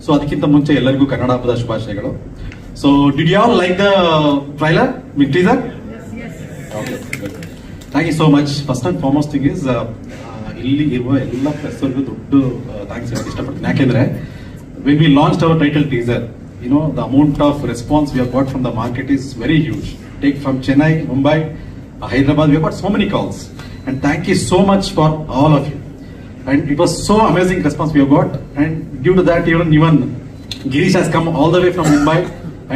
So ಅದಕ್ಕಿಂತ ಮುಂಚೆ ಎಲ್ಲರಿಗೂ ಕನ್ನಡ ಹಬ್ಬದ ಶುಭಾಶಯಗಳು. So did you all like the trailer with teaser? Thank you so much. First and foremost thing is ಇಲ್ಲಿ ಇರುವ ಎಲ್ಲ ಪ್ರೆಸ್ವರ್ಗೂ ದೊಡ್ಡ ಥ್ಯಾಂಕ್ಸ್ ಹೇಳಕ್ಕೆ ಇಷ್ಟಪಡ್ತೀನಿ. ಯಾಕೆಂದ್ರೆ when we launch our title teaser, the amount of response we have got from the market is very huge. Take from Chennai, Mumbai, Hyderabad, we have got so many calls. And thank you so much for all of you. And it was so amazing response we have got. And due to that, even Girish has come all the way from Mumbai.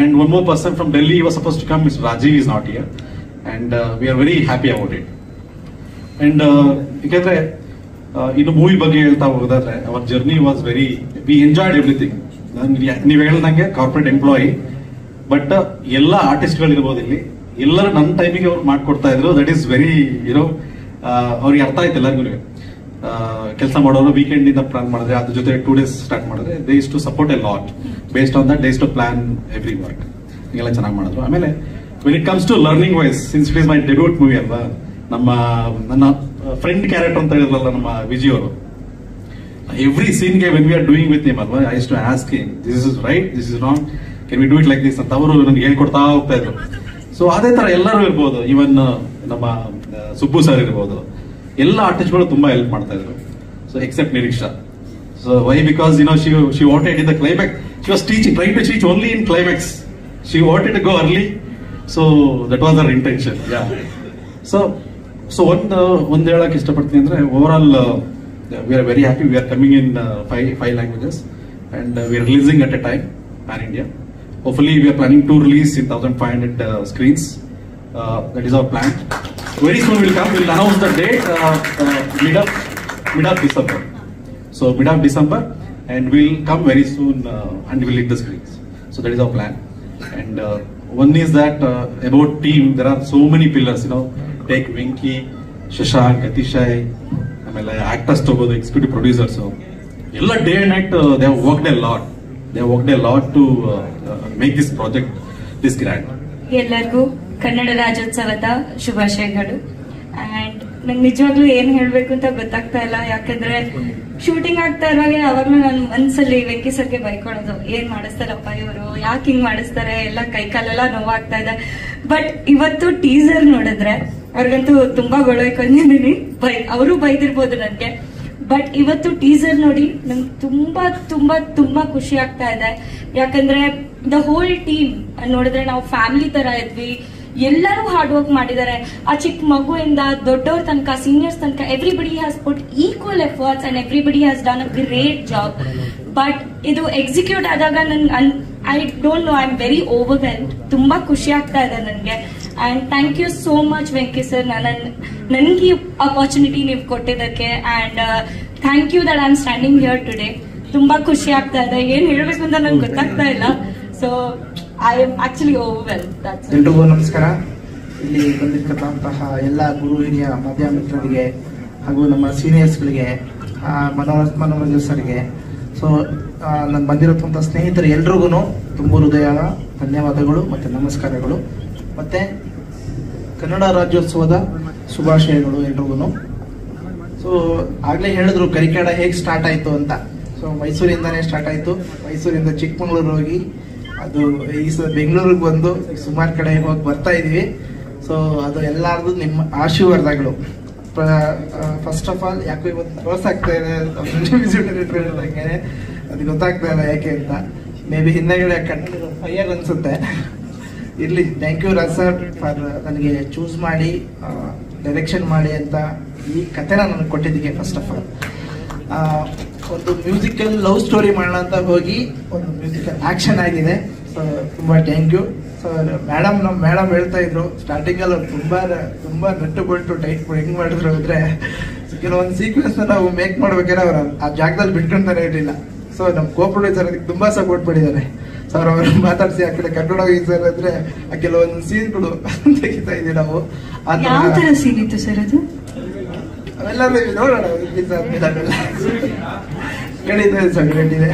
And one more person from Delhi was supposed to come, Mr. Rajiv is not here. And we are very happy about it. And ಯಾಕಂದ್ರೆ ಇನ್ನು movie ಬಗ್ಗೆ ಹೇಳ್ತಾ ಹೋಗೋದಾದ್ರೆ, our journey was we enjoyed everything. ನೀವು ಹೇಳ್ದಂಗೆ corporate employee, but ಎಲ್ಲ ಆರ್ಟಿಸ್ಟ್ಗಳು ಇರ್ಬೋದು ಇಲ್ಲಿ, ಎಲ್ಲರೂ ನನ್ನ ಟೈಮಿಗೆ ಅವ್ರು ಮಾಡ್ಕೊಡ್ತಾ ಇದ್ರು. ದಟ್ ಈಸ್ ವೆರಿ ಅವ್ರಿಗೆ ಅರ್ಥ ಆಯ್ತು ಎಲ್ಲರಿಗೂ. ಕೆಲಸ ಮಾಡೋರು ವೀಕೆಂಡ್ ಇಂದ ಪ್ಲಾನ್ ಮಾಡಿದ್ರೆ, ಅದ್ರ ಜೊತೆ 2 days ಸ್ಟಾರ್ಟ್ ಮಾಡಿದ್ರೆ, they is to support a lot. Based on that they is to plan every work. ಹಿಂಗೆಲ್ಲ ಚೆನ್ನಾಗಿ ಮಾಡಿದ್ರು. ಆಮೇಲೆ when it comes to learning wise, since it is my debut movie ಅಲ್ವಾ, ನನ್ನ ಫ್ರೆಂಡ್ ಕ್ಯಾರೆಕ್ಟರ್ ಅಂತ ಹೇಳಿದ್ರಲ್ಲ ನಮ್ಮ ವಿಜಯ್ ಅವರು, every scene when we are doing with him, I used to ask him, this is right, this is wrong, can we do it like this ಅಂತ ಅವರು ನನಗೆ ಹೇಳ್ಕೊಡ್ತಾ ಹೋಗ್ತಾ ಇದ್ರು. ಸೊ ಅದೇ ತರ ಎಲ್ಲರೂ ಇರ್ಬೋದು, ಈವನ್ ನಮ್ಮ ಸುಬ್ಬು ಸರ್ ಇರ್ಬೋದು, ಎಲ್ಲ ಆರ್ಟಿಸ್ಟ್ಗಳು ತುಂಬಾ ಹೆಲ್ಪ್ ಮಾಡ್ತಾ ಇದ್ರು. So except Nireeksha. So why? Because she wanted in the climax, she was trying to teach only in climax, she wanted to go early, so that was her intention. So ಒಂದು ಹೇಳಕ್ ಇಷ್ಟಪಡ್ತೀನಿ ಅಂದ್ರೆ, over all we are very happy. We are coming in five languages, and we are releasing at a time pan India. Hopefully we are planning to release in 1500 screens. That is our plan. Very soon we'll come. We'll announce the date mid of December. So mid of December, and we'll come very soon and we'll hit the screens. So that is our plan. And one is that about team, there are so many pillars. Take Venki, Shashank, Atishai, ಆಮೇಲೆ actors ತಗೋದು, executive producers, ಎಲ್ಲ day and night they have worked a lot to make this project this grand. ಎಲ್ಲರಿಗೂ ಕನ್ನಡ ರಾಜ್ಯೋತ್ಸವದ ಶುಭಾಶಯಗಳು. And ನಂಗೆ ನಿಜವಾಗ್ಲೂ ಏನ್ ಹೇಳ್ಬೇಕು ಅಂತ ಗೊತ್ತಾಗ್ತಾ ಇಲ್ಲ. ಯಾಕಂದ್ರೆ ಶೂಟಿಂಗ್ ಆಗ್ತಾ ಇರುವಾಗ ಯಾವಾಗ್ಲೂ ನನ್ನ ಮನ್ಸಲ್ಲಿ ವೆಂಕಿ ಸರ್ಗೆ ಬೈಕೊಳ್ಳೋದು, ಏನ್ ಮಾಡಿಸ್ತಾರಪ್ಪ ಇವರು, ಯಾಕೆ ಹಿಂಗ್ ಮಾಡಿಸ್ತಾರೆ, ಎಲ್ಲ ಕೈಕಾಲೆಲ್ಲ ನೋವಾಗ್ತಾ ಇದೆ. ಬಟ್ ಇವತ್ತು ಟೀಸರ್ ನೋಡಿದ್ರೆ ಅವ್ರಿಗಂತೂ ತುಂಬಾ ಗೊಳೈಕೊಂಡಿದ್ದೀನಿ. ಅವರು ಬೈದಿರ್ಬೋದು ನನ್ಗೆ, ಬಟ್ ಇವತ್ತು ಟೀಸರ್ ನೋಡಿ ನಂಗೆ ತುಂಬಾ ತುಂಬಾ ತುಂಬಾ ಖುಷಿ ಆಗ್ತಾ ಇದೆ. ಯಾಕಂದ್ರೆ ದ ಹೋಲ್ ಟೀಮ್ ನೋಡಿದ್ರೆ ನಾವು ಫ್ಯಾಮಿಲಿ ತರ ಇದ್ವಿ. ಎಲ್ಲರೂ ಹಾರ್ಡ್ ವರ್ಕ್ ಮಾಡಿದ್ದಾರೆ. ಆ ಚಿಕ್ಕ ಮಗುವಿಂದ ದೊಡ್ಡವ್ರ ತನಕ, ಸೀನಿಯರ್ಸ್ ತನಕ, everybody has put equal efforts and everybody has done a great job. But ಇದು ಎಕ್ಸಿಕ್ಯೂಟ್ ಆದಾಗ I don't know, I am very overwhelmed. ತುಂಬಾ ಖುಷಿ ಆಗ್ತಾ ಇದೆ ನನಗೆ. And thank you so much Venki sir, ನನ್ಗೆ ಅಪರ್ಚುನಿಟಿ ನೀವು ಕೊಟ್ಟಿದ್ದಕ್ಕೆ. And thank you that I am standing here today. ತುಂಬಾ ಖುಷಿ ಆಗ್ತಾ ಇದೆ, ಏನ್ ಹೇಳ್ಬೇಕು ಅಂತ ನಂಗೆ ಗೊತ್ತಾಗ್ತಾ ಇಲ್ಲ. So I am actually overwhelmed. ಎಲ್ರಿಗೂ ನಮಸ್ಕಾರ. ಇಲ್ಲಿ ಬಂದಿರ್ತಕ್ಕಂತಹ ಎಲ್ಲ ಗುರು ಹಿರಿಯ ಮಾಧ್ಯಮ ಮಿತ್ರರಿಗೆ ಹಾಗೂ ನಮ್ಮ ಸೀನಿಯರ್ಸ್ಗಳಿಗೆ, ಮನೋರಂಜನ್ ಸರ್ಗೆ, ಸೊ ನಾನು ಬಂದಿರತಕ್ಕಂಥ ಸ್ನೇಹಿತರು ಎಲ್ರಿಗೂ ತುಂಬ ಹೃದಯ ಧನ್ಯವಾದಗಳು ಮತ್ತು ನಮಸ್ಕಾರಗಳು. ಮತ್ತೆ ಕನ್ನಡ ರಾಜ್ಯೋತ್ಸವದ ಶುಭಾಶಯಗಳು ಎಲ್ರಿಗೂ. ಸೊ ಆಗ್ಲೇ ಹೇಳಿದ್ರು ಕರಿಕಾಡ ಹೇಗೆ ಸ್ಟಾರ್ಟ್ ಆಯ್ತು ಅಂತ. ಸೊ ಮೈಸೂರಿಂದಾನೇ ಸ್ಟಾರ್ಟ್ ಆಯ್ತು. ಮೈಸೂರಿಂದ ಚಿಕ್ಕಮಂಗ್ಳೂರು ಹೋಗಿ, ಅದು ಈ ಬೆಂಗಳೂರಿಗೆ ಬಂದು ಸುಮಾರು ಕಡೆ ಹೋಗಿ ಬರ್ತಾ ಇದೀವಿ. ಸೊ ಅದು ಎಲ್ಲಾರ್ದು ನಿಮ್ಮ ಆಶೀರ್ವಾದಗಳು. ಫಸ್ಟ್ ಆಫ್ ಆಲ್ ಯಾಕೋ ಇವತ್ತು ಲಾಸ್ ಆಗ್ತಾ ಇದೆ, ಅದು ಗೊತ್ತಾಗ್ತಾ ಇಲ್ಲ ಯಾಕೆ ಅಂತ. ಮೇ ಬಿ ಹಿಂದೆಗಡೆ ಕನ್ನಡ ಫೈಯರ್ ಅನ್ಸುತ್ತೆ. ಇರ್ಲಿ, thank you Raj sir for ನನಗೆ ಚೂಸ್ ಮಾಡಿ ಡೈರೆಕ್ಷನ್ ಮಾಡಿ ಅಂತ ಈ ಕಥೆನ ನನಗೆ ಕೊಟ್ಟಿದ್ದಕ್ಕೆ. ಫಸ್ಟ್ ಆಫ್ ಆಲ್ ಒಂದು ಮ್ಯೂಸಿಕಲ್ ಲವ್ ಸ್ಟೋರಿ ಮಾಡೋಣ ಅಂತ ಹೋಗಿ ಒಂದು ಮ್ಯೂಸಿಕಲ್ ಆಕ್ಷನ್ ಆಗಿದೆ. ಸೊ ತುಂಬಾ ಥ್ಯಾಂಕ್ ಯು. ಸೊ ನಮ್ಮ ಮೇಡಮ್ ಹೇಳ್ತಾ ಇದ್ರು ಸ್ಟಾರ್ಟಿಂಗ್ ಅಲ್ಲಿ ತುಂಬಾ ನಟ್ಟು ಕೊಟ್ಟು ಟೈಟ್ ಹೆಂಗ್ ಮಾಡಿದ್ರು ಅಂದ್ರೆ, ಕೆಲವೊಂದು ಸೀಕ್ವೆನ್ಸ್ ನಾವು ಮೇಕ್ ಮಾಡ್ಬೇಕಾದ್ರೆ ಅವ್ರು ಆ ಜಾಗದಲ್ಲಿ ಬಿಟ್ಕೊಂತಾನೆ ಇರಲಿಲ್ಲ. ಸೊ ನಮ್ಮ ಕೋ ಪ್ರೊಡ್ಯೂಸರ್ ಅದಕ್ಕೆ ತುಂಬಾ ಸಪೋರ್ಟ್ ಮಾಡಿದ್ದಾರೆ. ಸೊ ಅವ್ರು ಮಾತಾಡಿಸಿ ಆ ಕಡೆ ಕನ್ನಡ ಸರ್ ಅಂದ್ರೆ ಆ ಕೆಲವೊಂದು ಸೀನ್ಗಳು ತೆಗಿತಾ ಇದೀವಿ ನಾವು. ಯಾವ ತರ ಸೀನ್ ಇತ್ತು ಸರ್ ಅದು? ಅವೆಲ್ಲ ನೋಡೋಣ, ಹೇಳಿದ್ದೆ ಸರ್ ಹೇಳಿದೆ.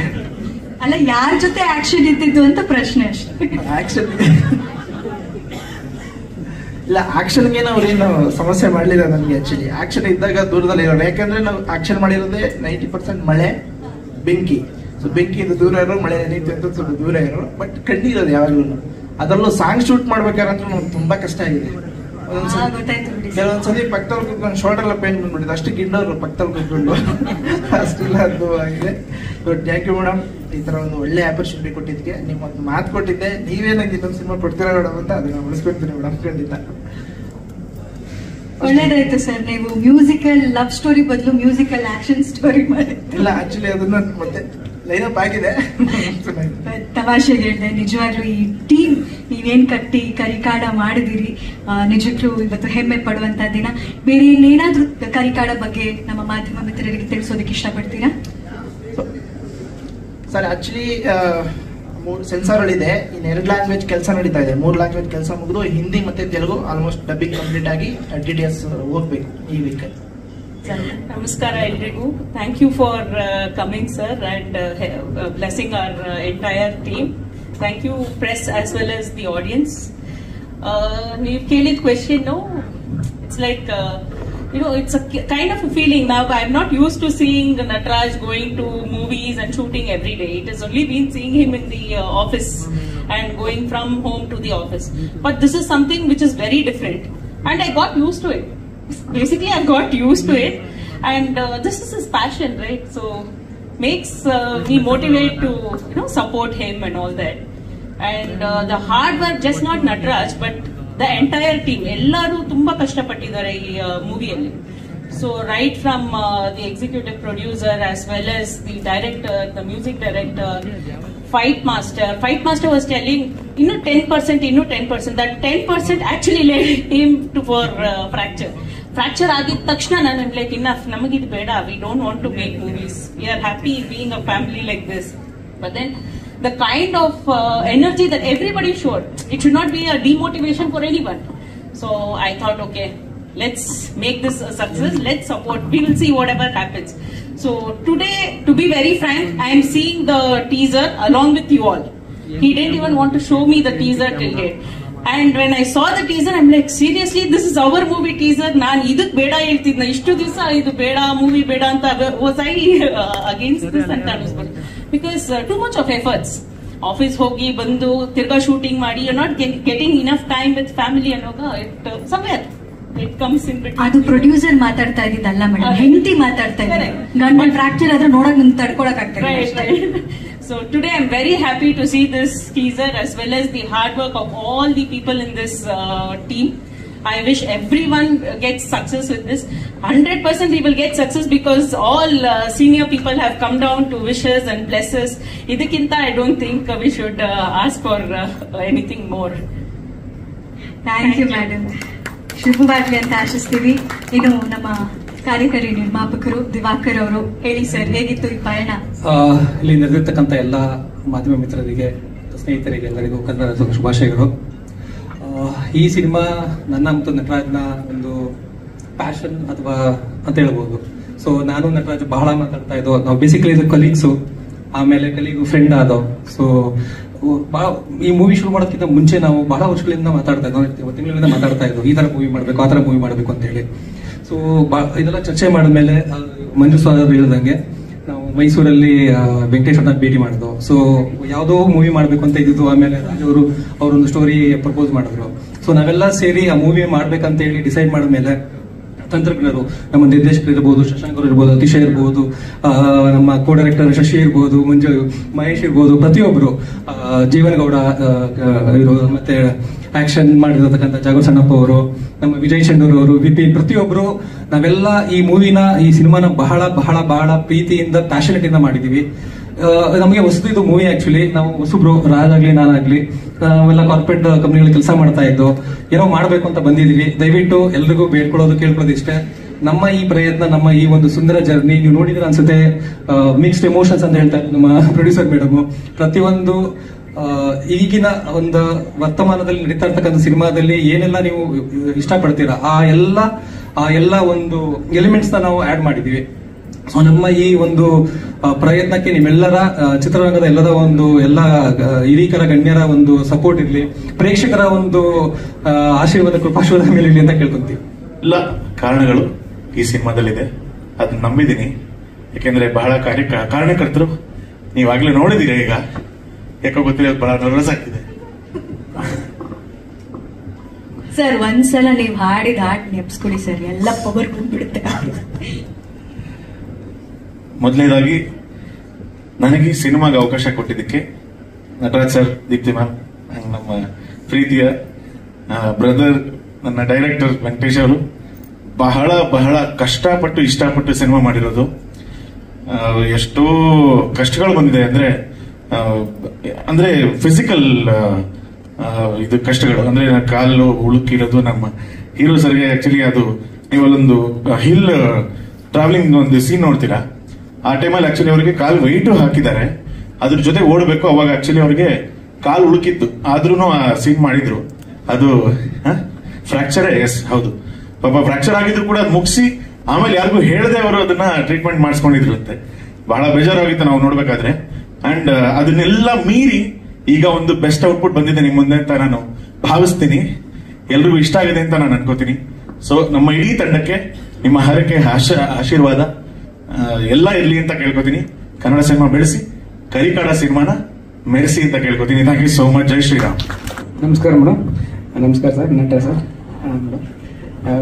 ಅಲ್ಲ, ಯಾರ ಜೊತೆ ಆಕ್ಷನ್ ಇದ್ದಿದ್ದು ಅಂತ ಪ್ರಶ್ನೆ ಅಷ್ಟೇ. ಆಕ್ಷನ್ ಇಲ್ಲ, ಆಕ್ಷನ್ಗೆ ಅವ್ರೇನು ಸಮಸ್ಯೆ ಮಾಡಲಿಲ್ಲ ನಮ್ಗೆ. ಆಕ್ಚುಲಿ ಆಕ್ಷನ್ ಇದ್ದಾಗ ದೂರದಲ್ಲಿ ಇರೋಣ, ಯಾಕಂದ್ರೆ ನಾವು ಆಕ್ಷನ್ ಮಾಡಿರೋದೇ 90% ಮಳೆ, ಬೆಂಕಿ. ಸೊ ಬೆಂಕಿಯಿಂದ ದೂರ ಇರೋ, ಮಳೆ ನೆನೀತಿ ಅಂತ ಸ್ವಲ್ಪ ದೂರ ಇರೋ, ಬಟ್ ಕಣ್ಣೀರೋದು ಯಾವಾಗ್ಲೂ. ಅದರಲ್ಲೂ ಸಾಂಗ್ ಶೂಟ್ ಮಾಡ್ಬೇಕಾದ್ರೆ ನಮ್ಗೆ ತುಂಬಾ ಕಷ್ಟ ಆಗಿದೆ. ಕೆಲವೊಂದ್ಸತಿ ಪಕ್ಕದಲ್ಲಿ ಕೂತ್ಕೊಂಡು ಶೋಲ್ಡರ್ ಎಲ್ಲ ಪೇನ್ ಬಂದ್ಬಿಟ್ಟಿದೆ, ಅಷ್ಟು ಗಿಡ್ಡವ್ರು ಪಕ್ಕದಲ್ಲಿ ಕೂತ್ಕೊಂಡು ಅಷ್ಟೆಲ್ಲ ಅದು ಆಗಿದೆ. ಥ್ಯಾಂಕ್ ಯು ಮೇಡಮ್, ಈ ತರ ಒಂದು ಒಳ್ಳೆ ಆಪರ್ಚುನಿಟಿ ಕೊಟ್ಟಿದ್ದಕ್ಕೆ. ನಿಮ್ಮೊಂದು ಮಾತು ಕೊಟ್ಟಿದ್ದೆ, ನೀವೇ ನಂಗೆ ಇನ್ನೊಂದು ಸಿನಿಮಾ ಕೊಡ್ತೀರಾ ಮೇಡಮ್ ಅಂತ, ಅದನ್ನ ಉಳಿಸ್ಕೊಡ್ತೀನಿ ಮೇಡಮ್ ಖಂಡಿತ. ಒಳ್ಳೇದಾಯ್ತು ಸರ್, ನೀವು ಮ್ಯೂಸಿಕಲ್ ಲವ್ ಸ್ಟೋರಿ ಬದಲು ಮ್ಯೂಸಿಕಲ್ ಆಕ್ಷನ್ ಸ್ಟೋರಿ ಮಾಡಿ. ಇಲ್ಲ ಆಕ್ಚುಲಿ ಅದನ್ನ ಮತ್ತೆ ಲೈನಪ್ ಆಗಿದೆ. ತಮಾಷೆಗೆ ಹೇಳಿದೆ, ನಿಜವಾಗ್ಲೂ ಈ ಟೀಮ್ ನೀವೇನ್ ಕಟ್ಟಿ ಕರಿಕಾಡ ಮಾಡಿದಿರಿ, ನಿಜಕ್ಕೂ ಇವತ್ತು ಹೆಮ್ಮೆ ಪಡುವಂತ ದಿನ. ಬೇರೆ ಇನ್ನೇನಾದ್ರೂ ಕರಿಕಾಡ ಬಗ್ಗೆ ನಮ್ಮ ಮಾಧ್ಯಮ ಮಿತ್ರರಿಗೆ ತಿಳಿಸೋದಕ್ಕೆ ಇಷ್ಟಪಡ್ತೀರಾ? ಸರ್ ಆಕ್ಚುಲಿ 3 ಸೆನ್ಸಾರ್ಗಳಿದೆ, ಇನ್ನು 2 ಲ್ಯಾಂಗ್ವೇಜ್ ಕೆಲಸ ನಡೀತಾ ಇದೆ. 3 ಲ್ಯಾಂಗ್ವೇಜ್ ಕೆಲಸ ಮುಗಿದು ಹಿಂದಿ ಮತ್ತೆ ತೆಲುಗು ಆಲ್ಮೋಸ್ಟ್ ಡಬ್ಬಿಂಗ್ ಕಂಪ್ಲೀಟ್ ಆಗಿ DTS ಹೋಗ್ಬೇಕು ಈ ವೀಕ್. ನಮಸ್ಕಾರ ಎಲ್ರಿಗೂ. Thank you for coming sir and blessing our entire team. Thank you press as well as the audience. ನೀವು ಕೇಳಿದ question, it's like it's a kind of a feeling. Now I'm not used to seeing Nataraj going to movies and shooting every day. It has only been seeing him in the office and going from home to the office. But this is something which is very different, and I got used to it. Basically, I got used to it, and this is his passion, right? So makes me motivate to support him and all that. And the hard work, just not Nataraj, but the entire team, ಎಲ್ಲರೂ ತುಂಬಾ ಕಷ್ಟಪಟ್ಟಿದ್ದಾರೆ ಈ ಮೂವಿಯಲ್ಲಿ. So right from the executive producer as well as the director, the music director, fight master was telling ಇನ್ನು 10%, that 10% actually led him to for fracture ಆಗಿದ ತಕ್ಷಣ ನಾನು like enough, ನಮಗಿದು ಬೇಡ, we don't want to make movies, we are happy being a family like this. But then the kind of energy that everybody showed, it should not be a demotivation for anyone. So I thought, okay, let's make this a success, let's support, we will see whatever happens. So today, to be very frank, I am seeing the teaser along with you all. He didn't even want to show me the teaser till date. And when I saw the teaser, I'm like, seriously, this is our movie teaser. Naan idak beda heltidna, ishtu divsa idu beda, movie beda anta, was I against this anta anusband. Because too much of efforts. Office hogi bandu tirga shooting ಮಾಡಿ, you're not getting enough time with family ಅನ್ನೋಗ somewhere it comes in between. ಅದು producer ಮಾತಾಡ್ತಾ ಇದ್ದಿದ್ದಲ್ಲ madam, ಹೆಂಡತಿ ಮಾತಾಡ್ತಾ ಇದ್ದಾರೆ. ಗಂಡ fracture ಆದ್ರೆ ನೋಡಕ್ ನಿಮ್ಗೆ ತಡ್ಕೊಳಕ್ ಆಗ್ತದೆ. So today I'm very happy to see this teaser as well as the hard work of all the people in this team. I wish everyone gets success with this. 100% we will get success because all senior people have come down to wish us and bless us. Idakinta I don't think we should ask for anything more. Thank you madam. ಶುಭವಾಗಲಿ ಅಂತ ಆಶಿಸ್ತೀವಿ. ಇನ್ನು ನಮ್ಮ ಕಾರ್ಯಕಾರಿ ನಿರ್ಮಾಪಕರು ದಿವಾಕರ್ ಅವರು ಹೇಳಿ sir, ಹೇಗಿತ್ತು ಈ ಪಯಣ? ಇಲ್ಲಿ ನೆರೆದಿರ್ತಕ್ಕಂಥ ಎಲ್ಲ ಮಾಧ್ಯಮ ಮಿತ್ರರಿಗೆ, ಸ್ನೇಹಿತರಿಗೆ ಎಲ್ಲರಿಗೂ ಕನ್ನಡ ಶುಭಾಶಯಗಳು. ಈ ಸಿನಿಮಾ ನನ್ನ ಮತ್ತು ನಟರಾಜ್ನ ಒಂದು ಪ್ಯಾಷನ್ ಅಥವಾ ಅಂತ ಹೇಳ್ಬೋದು. ಸೊ ನಾನು ನಟರಾಜ್ ಬಹಳ ಮಾತಾಡ್ತಾ ಇದ್ದೋ, ನಾವು ಬೇಸಿಕಲಿ ಕಲೀಗ್ಸು, ಆಮೇಲೆ ಕಲೀಗು ಫ್ರೆಂಡ್ ಆದೋ. ಸೊ ಈ ಮೂವಿ ಶುರು ಮಾಡೋದಕ್ಕಿಂತ ಮುಂಚೆ ನಾವು ಬಹಳ ವರ್ಷಗಳಿಂದ ಮಾತಾಡ್ತಾ ಇದ್ದೋ, ತಿಂಗಳಿಂದ ಮಾತಾಡ್ತಾ ಇದ್ದೋ, ಈ ತರ ಮೂವಿ ಮಾಡಬೇಕು, ಆ ತರ ಮೂವಿ ಮಾಡಬೇಕು ಅಂತ ಹೇಳಿ. ಸೊ ಇದೆಲ್ಲ ಚರ್ಚೆ ಮಾಡಿದ್ಮೇಲೆ ಮಂಜು ಸ್ವಾಮಿ ಅವರು ಹೇಳಿದಂಗೆ ನಾವು ಮೈಸೂರಲ್ಲಿ ವೆಂಕಟೇಶ್ವರನ ಭೇಟಿ ಮಾಡಿದ್ವು. ಸೊ ಯಾವುದೋ ಮೂವಿ ಮಾಡಬೇಕು ಅಂತ ಇದ್ದಿದ್ದು. ಆಮೇಲೆ ರಾಜವರು ಅವರೊಂದು ಸ್ಟೋರಿ ಪ್ರಪೋಸ್ ಮಾಡಿದ್ರು. ಸೊ ನಾವೆಲ್ಲ ಸೇರಿ ಆ ಮೂವಿ ಮಾಡ್ಬೇಕಂತ ಹೇಳಿ ಡಿಸೈಡ್ ಮಾಡಿದ್ಮೇಲೆ ತಂತ್ರಜ್ಞರು, ನಮ್ಮ ನಿರ್ದೇಶಕರು ಇರ್ಬೋದು, ಶಶಾಂಕ್ ಅವರು ಇರ್ಬೋದು, ಅತಿಶಯ ಇರ್ಬೋದು, ನಮ್ಮ ಕೋ ಡೈರೆಕ್ಟರ್ ಶಶಿ ಇರ್ಬೋದು, ಮಹೇಶ್ ಇರ್ಬೋದು, ಪ್ರತಿಯೊಬ್ರು, ಜೀವನಗೌಡ ಇರೋದು, ಮತ್ತೆ ಆಕ್ಷನ್ ಮಾಡಿರತಕ್ಕಂಥ ಜಾಗರ್ ಸಣ್ಣಪ್ಪ ಅವರು, ನಮ್ಮ ವಿಜಯ್ ಚಂಡೂರ್ ಅವರು, ವಿಪಿನ್, ಪ್ರತಿಯೊಬ್ರು ನಾವೆಲ್ಲ ಈ ಮೂವಿನ, ಈ ಸಿನಿಮಾನ ಬಹಳ ಬಹಳ ಬಹಳ ಪ್ರೀತಿಯಿಂದ ಪ್ಯಾಷನೆಟ್ ಇಂದ ಮಾಡಿದೀವಿ. ನಮಗೆ ಹೊಸದು ಇದು ಮೂವಿ. ಆಕ್ಚುಲಿ ನಾವು ಹೊಸಬ್ರು, ರಾಜ್ ಆಗ್ಲಿ ನಾನಾಗ್ಲಿ ನಾವೆಲ್ಲ ಕಾರ್ಪೊರೇಟ್ ಕಂಪ್ನಿಗಳಲ್ಲಿ ಕೆಲಸ ಮಾಡ್ತಾ ಇದ್ದು, ಏನೋ ಮಾಡ್ಬೇಕು ಅಂತ ಬಂದಿದೀವಿ. ದಯವಿಟ್ಟು ಎಲ್ರಿಗೂ ಬೇಡ್ಕೊಳ್ಳೋದು ಕೇಳ್ಕೊಳ್ಳೋದು ಇಷ್ಟೇ, ನಮ್ಮ ಈ ಪ್ರಯತ್ನ, ನಮ್ಮ ಈ ಒಂದು ಸುಂದರ ಜರ್ನಿ ನೀವು ನೋಡಿದ್ರೆ ಅನ್ಸುತ್ತೆ ಮಿಕ್ಸ್ಡ್ ಎಮೋಷನ್ಸ್ ಅಂತ ಹೇಳ್ತಾರೆ ನಮ್ಮ ಪ್ರೊಡ್ಯೂಸರ್ ಮೇಡಮ್. ಪ್ರತಿಯೊಂದು ಈಗಿನ ಒಂದು ವರ್ತಮಾನದಲ್ಲಿ ನಡೀತಾ ಇರ್ತಕ್ಕಂಥ ಸಿನಿಮಾದಲ್ಲಿ ಏನೆಲ್ಲ ನೀವು ಇಷ್ಟಪಡ್ತೀರಾ ಆ ಎಲ್ಲ ಒಂದು ಎಲಿಮೆಂಟ್ಸ್ ನ ನಾವು ಆಡ್ ಮಾಡಿದೀವಿ. ಸೊ ನಮ್ಮ ಈ ಒಂದು ಪ್ರಯತ್ನಕ್ಕೆ ನಿಮ್ಮೆಲ್ಲರ ಚಿತ್ರರಂಗದ ಎಲ್ಲ ಹಿರೀಕರ ಗಣ್ಯರ ಒಂದು ಸಪೋರ್ಟ್ ಇರ್ಲಿ, ಪ್ರೇಕ್ಷಕರ ಒಂದು ಆಶೀರ್ವಾದ, ಕೃಪಾಶೀರ್ವಾದ ಮೇಲೆ ಇರ್ಲಿ ಅಂತ ಕೇಳ್ಕೊಂತೀವಿ. ಎಲ್ಲ ಕಾರಣಗಳು ಈ ಸಿನಿಮಾದಲ್ಲಿದೆ, ಅದನ್ನ ನಂಬಿದ್ದೀನಿ. ಯಾಕೆಂದ್ರೆ ಬಹಳ ಕಾರ್ಯಕರ್ತರು ನೀವಾಗ್ಲೇ ನೋಡಿದೀರಾ. ಈಗ ಯಾಕೋ ಗೊತ್ತಿಲ್ಲ, ಬಹಳ ನರ್ವಸ್ ಆಗ್ತಿದೆ. ಸರ್ ಒಂದ್ಸಲ ನೀವು ಹಾಡಿದ ಹಾಡ್ ನೆಪ್ಸ್ಕೊಡಿ ಸರ್, ಎಲ್ಲ ಪವರ್ ಬಂದ್ಬಿಡುತ್ತೆ. ಮೊದಲನೇದಾಗಿ ನನಗೆ ಈ ಸಿನಿಮಾಗೆ ಅವಕಾಶ ಕೊಟ್ಟಿದ್ದಕ್ಕೆ ನಟರಾಜ್ ಸರ್, ದೀಪ್ತಿ ಮ್ಯಾಮ್, ನಮ್ಮ ಪ್ರೀತಿಯ ಬ್ರದರ್, ನನ್ನ ಡೈರೆಕ್ಟರ್ ವೆಂಕಟೇಶ್ ಅವರು ಬಹಳ ಬಹಳ ಕಷ್ಟಪಟ್ಟು ಇಷ್ಟಪಟ್ಟು ಸಿನಿಮಾ ಮಾಡಿರೋದು. ಎಷ್ಟೋ ಕಷ್ಟಗಳು ಬಂದಿದೆ. ಅಂದ್ರೆ ಫಿಸಿಕಲ್ ಇದು ಕಷ್ಟಗಳು, ಅಂದ್ರೆ ಕಾಲು ಉಳುಕಿರೋದು. ನಮ್ಮ ಹೀರೋ ಸರ್ಗೆ ಆಕ್ಚುಲಿ ಅದು ನೀವಲ್ಲೊಂದು ಹಿಲ್ ಟ್ರಾವೆಲಿಂಗ್ ಒಂದು ಸೀನ್ ನೋಡ್ತೀರಾ, ಆ ಟೈಮಲ್ಲಿ ಆಕ್ಚುಲಿ ಅವರಿಗೆ ಕಾಲು ವೆಯ್ಟ್ ಹಾಕಿದ್ದಾರೆ, ಅದ್ರ ಜೊತೆ ಓಡಬೇಕು. ಅವಾಗ ಆಕ್ಚುಲಿ ಅವ್ರಿಗೆ ಕಾಲು ಉಳುಕಿತ್ತು, ಆದ್ರೂ ಆ ಸೀನ್ ಮಾಡಿದ್ರು. ಅದು ಫ್ರಾಕ್ಚರ್, ಎಸ್ ಹೌದು, ಪಾಪ ಫ್ರಾಕ್ಚರ್ ಆಗಿದ್ರು ಕೂಡ ಅದು ಮುಗಿಸಿ ಆಮೇಲೆ ಯಾರಿಗೂ ಹೇಳದೆ ಅವರು ಅದನ್ನ ಟ್ರೀಟ್ಮೆಂಟ್ ಮಾಡಿಸ್ಕೊಂಡಿದ್ರು ಅಂತೆ. ಬಹಳ ಬೇಜಾರಾಗಿತ್ತು ನಾವು ನೋಡ್ಬೇಕಾದ್ರೆ. ಅಂಡ್ ಅದನ್ನೆಲ್ಲ ಮೀರಿ ಈಗ ಒಂದು ಬೆಸ್ಟ್ ಔಟ್ಪುಟ್ ಬಂದಿದೆ ನಿಮ್ಮ ಮುಂದೆ ಅಂತ ನಾನು ಭಾವಿಸ್ತೀನಿ. ಎಲ್ರಿಗೂ ಇಷ್ಟ ಆಗಿದೆ ಅಂತ ನಾನು ಅನ್ಕೋತೀನಿ. ಸೊ ನಮ್ಮ ಇಡೀ ತಂಡಕ್ಕೆ ನಿಮ್ಮ ಹರಕೆ ಆಶೀರ್ವಾದ ಎಲ್ಲ ಇರ್ಲಿ ಅಂತ ಕೇಳ್ಕೊತೀನಿ. ಕನ್ನಡ ಸಿನಿಮಾ ಬೆಳೆಸಿ, ಕರಿಕಾಡ ಸಿನಿಮಾನ ಮೆರೆಸಿ ಅಂತ ಕೇಳ್ಕೊತೀನಿ. Thank you so much. Jai Shriram. ನಮಸ್ಕಾರ ಮೇಡಮ್. ನಮಸ್ಕಾರ ಸರ್. ನಟ ಸರ್,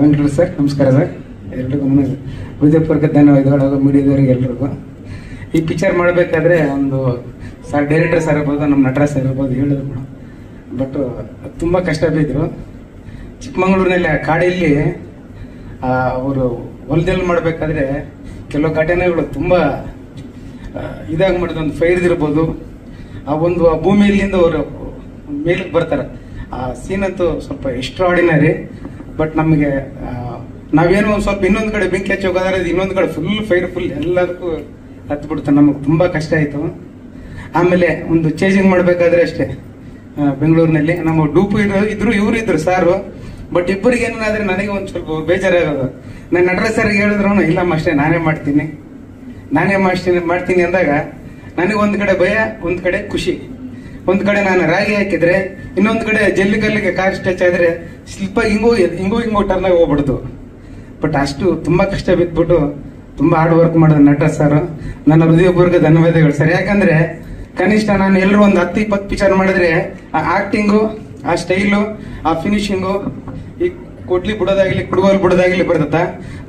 ವೆಂಕಟೇಶ್ ಸರ್, ನಮಸ್ಕಾರ ಸರ್. ಎಲ್ರಿಗೂ ಹೃದಯಪೂರ್ವಕ ಧನ್ಯವಾದಗಳು ಮೀಡಿಯಾದವರಿಗೆ ಎಲ್ರಿಗೂ. ಈ ಪಿಕ್ಚರ್ ಮಾಡಬೇಕಾದ್ರೆ ಒಂದು ಸರ್ ಡೈರೆಕ್ಟರ್ ಸರ್ ಇರ್ಬೋದು, ನಮ್ಮ ನಟರಾಜ್ ಸರ್ ಇರ್ಬೋದು ಹೇಳಿದ್ರು ಮೇಡಮ್. ಬಟ್ ತುಂಬ ಕಷ್ಟ ಬಿದ್ದರು. ಚಿಕ್ಕಮಗಳೂರಿನಲ್ಲಿ ಆ ಕಾಡಲ್ಲಿ ಅವರು ಹೊಲದಲ್ಲಿ ಮಾಡಬೇಕಾದ್ರೆ ಕೆಲವು ಘಟನೆಗಳು ತುಂಬ ಇದಾಗಿ ಮಾಡಿದ್ರು. ಒಂದು ಫೈರ್ ಇರ್ಬೋದು, ಆ ಒಂದು ಭೂಮಿಯಲ್ಲಿಂದ ಅವರು ಮೇಲಕ್ಕೆ ಬರ್ತಾರೆ. ಆ ಸೀನ್ ಅಂತೂ ಸ್ವಲ್ಪ ಎಕ್ಸ್ಟ್ರಾಆರ್ಡಿನರಿ. ಬಟ್ ನಮಗೆ ನಾವೇನೋ ಒಂದು ಸ್ವಲ್ಪ ಇನ್ನೊಂದು ಕಡೆ ಬೆಂಕಿ ಹಚ್ಚಿ ಹೋಗೋದಾದ್ರೆ ಇನ್ನೊಂದು ಕಡೆ ಫುಲ್ ಫೈರ್, ಫುಲ್ ಎಲ್ಲದಕ್ಕೂ ಹತ್ತು ಬಿಡ್ತಾರೆ. ನಮಗೆ ತುಂಬ ಕಷ್ಟ ಆಯಿತು. ಆಮೇಲೆ ಒಂದು ಚೇಂಜಿಂಗ್ ಮಾಡಬೇಕಾದ್ರೆ ಅಷ್ಟೇ, ಬೆಂಗಳೂರಿನಲ್ಲಿ ನಮ್ಮ ಡೂಪು ಇದ್ರು, ಇವರು ಇದ್ರು ಸಾರು. ಬಟ್ ಇಬ್ಬರಿಗೆ ಏನಾದ್ರೆ ನನಗೆ ಒಂದು ಸ್ವಲ್ಪ ಬೇಜಾರಾಗೋದು. ನಾನು ನಟರಾಜ್ ಸರ್ಗೆ ಹೇಳಿದ್ರು, ಇಲ್ಲಮ್ಮ ಅಷ್ಟೇ ನಾನೇ ಮಾಡ್ತೀನಿ ಅಂದಾಗ ನನಗೆ ಒಂದು ಕಡೆ ಭಯ, ಒಂದು ಕಡೆ ಖುಷಿ. ಒಂದ್ ಕಡೆ ನಾನು ರಾಗಿ ಹಾಕಿದ್ರೆ, ಇನ್ನೊಂದ್ ಕಡೆ ಜಲ್ಲಿ ಕಲ್ಲಿಗೆ ಕಾರ್ ಸ್ಟಚ್ ಆದ್ರೆ ಸ್ಲಿಪ್ ಆಗಿ ಹಿಂಗೂ ಟರ್ನ್ ಆಗಿ ಹೋಗ್ಬಿಡ್ತು. ಬಟ್ ಅಷ್ಟು ತುಂಬಾ ಕಷ್ಟ ಬಿದ್ಬಿಟ್ಟು ತುಂಬಾ ಹಾರ್ಡ್ ವರ್ಕ್ ಮಾಡಿದ ನಟ ಸರ್, ನನ್ನ ಹೃದಯಪೂರ್ವಕ ಧನ್ಯವಾದಗಳು ಸರ್. ಯಾಕಂದ್ರೆ ಕನಿಷ್ಠ ನಾನು ಎಲ್ಲರೂ ಒಂದು 10-20 ಪಿಕ್ಚರ್ ಮಾಡಿದ್ರೆ ಆ ಆಕ್ಟಿಂಗು, ಆ ಸ್ಟೈಲು, ಆ ಫಿನಿಶಿಂಗು, ಈ ಕೊಡ್ಲಿ ಬಿಡೋದಾಗ್ಲಿ ಕುಡುಗೋಲ್ ಬಿಡೋದಾಗ್ಲಿ ಬರ್ತದ.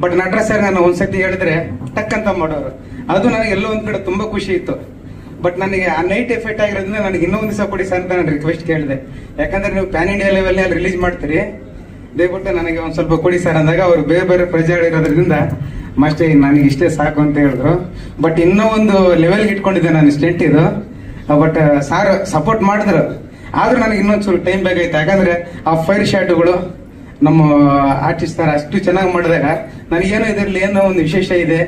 ಬಟ್ ನಟರಾಜ್ ಸರ್ ನಾನು ಒಂದ್ಸತಿ ಹೇಳಿದ್ರೆ ಟಕ್ ಅಂತ ಮಾಡೋರು. ಅದು ನನಗೆ ಎಲ್ಲೋ ಒಂದ್ ಕಡೆ ತುಂಬಾ ಖುಷಿ ಇತ್ತು. ಬಟ್ ನನಗೆ ಆ ನೈಟ್ ಎಫೆಕ್ಟ್ ಆಗಿರೋದ್ರಿಂದ ನನಗೆ ಇನ್ನೊಂದು ದಿವಸ ಕೊಡಿ ಸರ್ ಅಂತ ನಾನು ರಿಕ್ವೆಸ್ಟ್ ಕೇಳಿದೆ. ಯಾಕಂದ್ರೆ ನೀವು ಪ್ಯಾನ್ ಇಂಡಿಯಾ ಲೆವೆಲ್ ನಲ್ಲಿ ರಿಲೀಸ್ ಮಾಡ್ತೀರಿ, ದಯವಿಟ್ಟು ನನಗೆ ಒಂದ್ ಸ್ವಲ್ಪ ಕೊಡಿ ಸರ್ ಅಂದಾಗ ಅವರು ಬೇರೆ ಬೇರೆ ಪ್ರಜೆಗಳಿರೋದ್ರಿಂದ ಮಾಸ್ಟರ್ ನನಗೆ ಇಷ್ಟೇ ಸಾಕು ಅಂತ ಹೇಳಿದ್ರು. ಬಟ್ ಇನ್ನೂ ಒಂದು ಲೆವೆಲ್ಗೆ ಇಟ್ಕೊಂಡಿದ್ದೆ ನಾನು ಸ್ಟೆಂಟ್ ಇದು. ಬಟ್ ಸಾರ್ ಸಪೋರ್ಟ್ ಮಾಡಿದ್ರು, ಆದ್ರೂ ನನಗೆ ಇನ್ನೊಂದು ಸ್ವಲ್ಪ ಟೈಮ್ ಬೇಕಾಯ್ತು. ಯಾಕಂದ್ರೆ ಆ ಫೈರ್ ಶಾಟ್ಗಳು ನಮ್ಮ ಆರ್ಟಿಸ್ಟ್ ಅಷ್ಟು ಚೆನ್ನಾಗಿ ಮಾಡಿದಾಗ ನನಗೇನೋ ಇದರಲ್ಲಿ ಏನೋ ಒಂದು ವಿಶೇಷ ಇದೆ,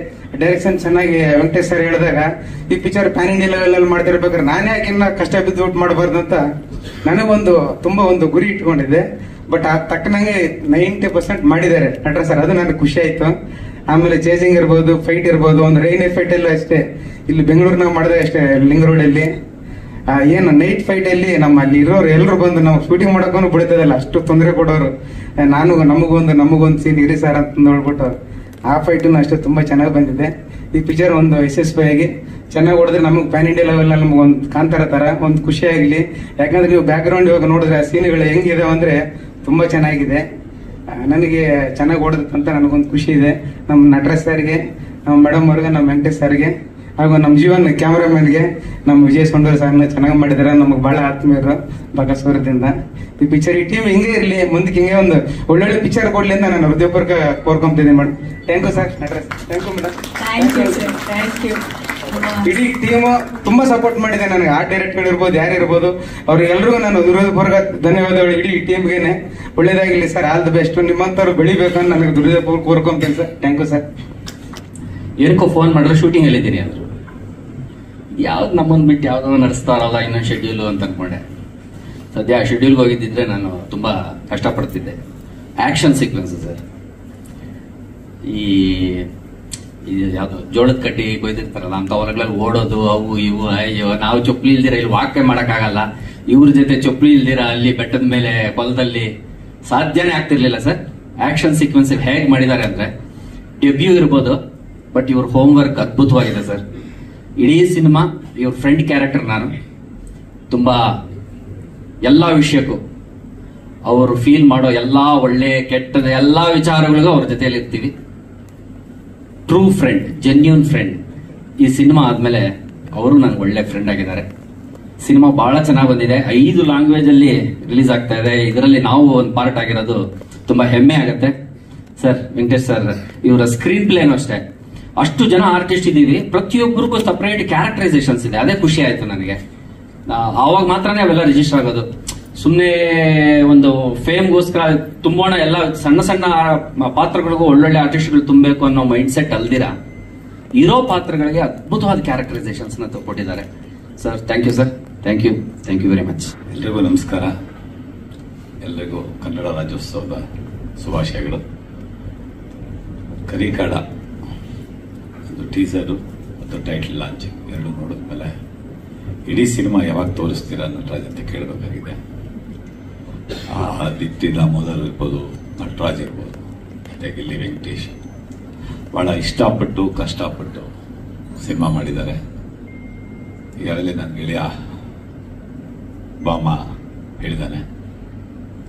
ಡೈರೆಕ್ಷನ್ ಚೆನ್ನಾಗಿ ವೆಂಕಟೇಶ್ ಸರ್ ಹೇಳಿದಾಗ ಈ ಪಿಕ್ಚರ್ ಪ್ಯಾನ್ ಇಂಡಿಯಾ ಲೆವೆಲ್ ಅಲ್ಲಿ ಮಾಡ್ತಿರ್ಬೇಕಾದ್ರೆ ನಾನೇ ಯಾಕೆ ಇನ್ನ ಕಷ್ಟ ಬಿದ್ದು ಮಾಡಬಾರ್ದು ಅಂತ ನನಗೊಂದು ತುಂಬಾ ಒಂದು ಗುರಿ ಇಟ್ಕೊಂಡಿದ್ದೆ. ಬಟ್ ಆ ತಕ್ಕನಂಗೆ 90% ಮಾಡಿದ್ದಾರೆ ನಟರಾಜ್ ಸರ್, ಅದು ನನಗೆ ಖುಷಿ ಆಯ್ತು. ಆಮೇಲೆ ಚೇಸಿಂಗ್ ಇರ್ಬೋದು, ಫೈಟ್ ಇರ್ಬೋದು, ಒಂದು ರೈನ್ ಎಫೆಕ್ಟ್ ಎಲ್ಲ ಅಷ್ಟೇ ಇಲ್ಲಿ ಬೆಂಗಳೂರಿನಾಗ ಮಾಡಿದ್ರೆ ಅಷ್ಟೇ. ಲಿಂಗ್ ರೋಡ್ ಅಲ್ಲಿ ಏನು ನೈಟ್ ಫೈಟ್ ಅಲ್ಲಿ ನಮ್ಮ ಅಲ್ಲಿ ಇರೋರು ಎಲ್ಲರೂ ಬಂದು ನಾವು ಶೂಟಿಂಗ್ ಮಾಡೋಕ್ಕೂ ಬಿಡ್ತದಲ್ಲ, ಅಷ್ಟು ತೊಂದರೆ ಕೊಡೋರು. ನಮಗೊಂದು ಸೀನ್ ಇರಿ ಸರ್ ಅಂತ ನೋಡ್ಬಿಟ್ಟು ಆ ಫೈಟು ಅಷ್ಟೇ ತುಂಬಾ ಚೆನ್ನಾಗಿ ಬಂದಿದೆ. ಈ ಪಿಕ್ಚರ್ ಒಂದು ಯಶಸ್ವಿಯಾಗಿ ಚೆನ್ನಾಗಿ ಹೊಡೆದ್ರೆ ನಮಗೆ ಪ್ಯಾನ್ ಇಂಡಿಯಾ ಲೆವೆಲ್ ನಲ್ಲಿ ನಮ್ಗೆ ಒಂದು ಕಾಂತಾರ ತರ ಒಂದು ಖುಷಿ ಆಗಲಿ. ಯಾಕಂದ್ರೆ ನೀವು ಬ್ಯಾಕ್ ಗ್ರೌಂಡ್ ಇವಾಗ ನೋಡಿದ್ರೆ ಆ ಸೀನ್ಗಳು ಹೆಂಗಿದಾವೆ ಅಂದ್ರೆ ತುಂಬಾ ಚೆನ್ನಾಗಿದೆ. ನನಗೆ ಚೆನ್ನಾಗಿ ಓಡೋದಕ್ಕಂತ ನನಗೊಂದು ಖುಷಿ ಇದೆ. ನಮ್ಮ ನಟರಾಜ್ ಸರ್ಗೆ, ನಮ್ಮ ಮೇಡಮ್ ಅವ್ರಿಗೆ, ನಮ್ಮ ವೆಂಕಟೇಶ್ ಸರ್ಗೆ, ಹಾಗೂ ನಮ್ಮ ಜೀವನ್ ಕ್ಯಾಮರಾಮನ್ಗೆ, ನಮ್ಮ ವಿಜಯ್ ಸೊಂಡೂರ್ ಸರ್ನ ಚೆನ್ನಾಗಿ ಮಾಡಿದಾರೆ. ನಮಗೆ ಬಹಳ ಆತ್ಮೀಯರು ಬಗಸ್ವರದಿಂದ. ಈ ಪಿಕ್ಚರ್, ಈ ಟೀಮ್ ಹಿಂಗೆ ಇರಲಿ, ಮುಂದಕ್ಕೆ ಹಿಂಗೆ ಒಂದು ಒಳ್ಳೊಳ್ಳೆ ಪಿಕ್ಚರ್ ಕೊಡ್ಲಿ ಅಂತ ನಾನು ಹೃದಯಪೂರ್ವಕ ಕೋರ್ಕೊಂತಿದ್ದೀನಿ madam. Thank you sir Nataraj. Thank you madam. Thank you. ಇಡೀ ಟೀಮ್ ತುಂಬಾ ಸಪೋರ್ಟ್ ಮಾಡಿದೆ ನನಗೆ. ಆರ್ಟ್ ಡೈರೆಕ್ಟರ್ ಇರ್ಬೋದು, ಯಾರಿರ್ಬೋದು, ಅವ್ರಿಗೆಲ್ರಿಗೂ ನಾನು ಹೃದಯಪೂರ್ವಕ ಧನ್ಯವಾದಗಳು. ಇಡೀ ಟೀಮ್ಗೆನೆ ಒಳ್ಳೇದಾಗಿರ್ಲಿ ಸರ್, ಆಲ್ ದ ಬೆಸ್ಟ್. ನಿಮ್ಮಂತವ್ರು ಬೆಳಿಬೇಕು ಅಂತ ನನಗೆ ಹೃದಯಪೂರ್ವಕ ಕೋರ್ಕೊಂತೀನಿ ಸರ್. Thank you sir. ಏನಕ್ಕೋ ಫೋನ್ ಮಾಡಿದ್ರೆ ಶೂಟಿಂಗ್ ಹೇಳಿದ್ದೀನಿ ಅಂದ್ರು. ಯಾವ್ದು ನಮ್ಮೊಂದು ಬಿಟ್ಟು ಯಾವ್ದೋ ನಡೆಸ್ತಾರಲ್ಲ ಇನ್ನೊಂದು ಶೆಡ್ಯೂಲು ಅಂತ ಅನ್ಕೊಂಡೆ. ಸದ್ಯ ಆ ಶೆಡ್ಯೂಲ್ಗೆ ಹೋಗಿದ್ದಿದ್ರೆ ನಾನು ತುಂಬಾ ಕಷ್ಟಪಡ್ತಿದ್ದೆ. ಆಕ್ಷನ್ ಸೀಕ್ವೆನ್ಸ್ ಸರ್, ಯಾವ್ದು ಜೋಳದ ಕಡ್ಡಿ ಕೊಯ್ದಿರ್ತಾರಲ್ಲ ಅಂತ ಹೊರಗಳಲ್ಲಿ ಓಡೋದು, ಅವು ಇವು, ಅಯ್ಯೋ ನಾವು ಚೊಪ್ಲಿ ಇಲ್ದಿರ ಇಲ್ಲಿ ವಾಕ್ಯ ಮಾಡಕ್ಕಾಗಲ್ಲ. ಇವ್ರ ಜೊತೆ ಚೊಪ್ಲಿ ಇಲ್ದಿರ ಅಲ್ಲಿ ಬೆಟ್ಟದ ಮೇಲೆ ಹೊಲದಲ್ಲಿ ಸಾಧ್ಯನೇ ಆಗ್ತಿರ್ಲಿಲ್ಲ ಸರ್. ಆಕ್ಷನ್ ಸೀಕ್ವೆನ್ಸ್ ಹೇಗ್ ಮಾಡಿದ್ದಾರೆ ಅಂದ್ರೆ ಡೆಬ್ಯೂ ಇರ್ಬೋದು, ಬಟ್ ಇವ್ರ ಹೋಮ್ ವರ್ಕ್ ಅದ್ಭುತವಾಗಿದೆ ಸರ್. ಇಡೀ ಸಿನಿಮಾ ಇವ್ರ ಫ್ರೆಂಡ್ ಕ್ಯಾರೆಕ್ಟರ್ ನಾನು. ತುಂಬಾ ಎಲ್ಲಾ ವಿಷಯಕ್ಕೂ ಅವರು ಫೀಲ್ ಮಾಡೋ ಎಲ್ಲಾ ಒಳ್ಳೆ ಕೆಟ್ಟದ ಎಲ್ಲಾ ವಿಚಾರಗಳಿಗೂ ಅವ್ರ ಜೊತೆಯಲ್ಲಿ ಇರ್ತೀವಿ. True friend, genuine friend. ಈ ಸಿನಿಮಾ ಆದ್ಮೇಲೆ ಅವರು ನಂಗೆ ಒಳ್ಳೆ ಫ್ರೆಂಡ್ ಆಗಿದ್ದಾರೆ. ಸಿನಿಮಾ ಬಹಳ ಚೆನ್ನಾಗಿ ಬಂದಿದೆ. 5 ಲ್ಯಾಂಗ್ವೇಜ್ ಅಲ್ಲಿ ರಿಲೀಸ್ ಆಗ್ತಾ ಇದೆ. ಇದರಲ್ಲಿ ನಾವು ಒಂದು ಪಾರ್ಟ್ ಆಗಿರೋದು ತುಂಬಾ ಹೆಮ್ಮೆ ಆಗುತ್ತೆ. ಸರ್, ವೆಂಕಟೇಶ್ ಸರ್ ಇವರ ಸ್ಕ್ರೀನ್ ಪ್ಲೇನು ಅಷ್ಟೇ. ಅಷ್ಟು ಜನ ಆರ್ಟಿಸ್ಟ್ ಇದೀವಿ, ಪ್ರತಿಯೊಬ್ಬರಿಗೂ ಸಪರೇಟ್ ಕ್ಯಾರೆಕ್ಟರೈಸೇಷನ್ಸ್ ಇದೆ. ಅದೇ ಖುಷಿ ಆಯ್ತು ನನಗೆ. ಆವಾಗ ಮಾತ್ರನೇ ಅವೆಲ್ಲ ರಿಜಿಸ್ಟರ್ ಆಗೋದು. ಸುಮ್ಮನೆ ಒಂದು ಫೇಮ್ಗೋಸ್ಕರ ತುಂಬೋಣ ಎಲ್ಲ ಸಣ್ಣ ಸಣ್ಣ ಪಾತ್ರಗಳಿಗೂ ಒಳ್ಳೊಳ್ಳೆ ಆರ್ಟಿಸ್ಟ್ಗಳು ತುಂಬಬೇಕು ಅನ್ನೋ ಮೈಂಡ್ ಸೆಟ್ ಅಲ್ದಿರ ಇರೋ ಪಾತ್ರಗಳಿಗೆ ಅದ್ಭುತವಾದ ಕ್ಯಾರೆಕ್ಟರೈಸೇಷನ್ಸ್ ನ ಕೊಟ್ಟಿದ್ದಾರೆ. Sir, thank you sir. Thank you very much. ಎಲ್ರಿಗೂ ನಮಸ್ಕಾರ. ಎಲ್ರಿಗೂ ಕನ್ನಡ ರಾಜ್ಯೋತ್ಸವದ ಶುಭಾಶಯಗಳು. ಕರಿಕಾಡ ಒಂದು ಟೀಸರು ಮತ್ತು ಟೈಟಲ್ ಲಾಂಚಿಂಗ್ ಎರಡು ನೋಡಿದ್ಮೇಲೆ ಇಡೀ ಸಿನಿಮಾ ಯಾವಾಗ ತೋರಿಸ್ತೀರಾ ನಟರಾಜ್ ಅಂತ ಕೇಳಬೇಕಾಗಿದೆ. ದೀಪ್ತಿ ದಾಮೋದರ್ ಇರ್ಬೋದು, ನಟರಾಜ್ ಇರ್ಬೋದು, ಮತ್ತೆ ಗಿಲ್ಲಿ ವೆಂಕಟೇಶ್ ಬಹಳ ಇಷ್ಟಪಟ್ಟು ಕಷ್ಟಪಟ್ಟು ಸಿನಿಮಾ ಮಾಡಿದ್ದಾರೆ. ಈಗಾಗಲೇ ನನ್ನ ಗೆಳೆಯ ಬಾಮ ಹೇಳಿದ್ದಾನೆ,